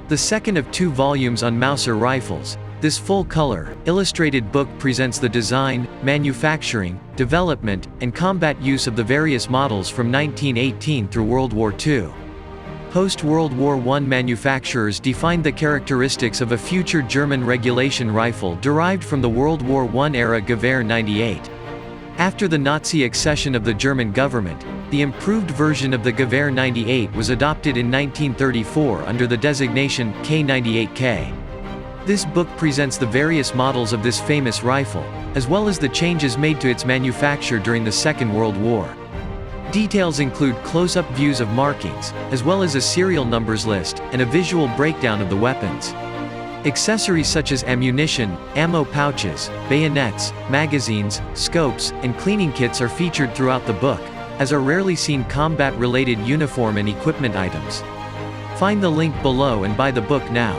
The second of 2 volumes on Mauser Rifles, this full-color, illustrated book presents the design, manufacturing, development, and combat use of the various models from 1918 through World War II. Post-World War I manufacturers defined the characteristics of a future German regulation rifle derived from the World War I-era Gewehr 98. After the Nazi accession of the German government, the improved version of the Gewehr 98 was adopted in 1934 under the designation K98K. This book presents the various models of this famous rifle, as well as the changes made to its manufacture during the Second World War. Details include close-up views of markings, as well as a serial numbers list, and a visual breakdown of the weapons. Accessories such as ammunition, ammo pouches, bayonets, magazines, scopes, and cleaning kits are featured throughout the book, as are rarely seen combat-related uniform and equipment items. Find the link below and buy the book now.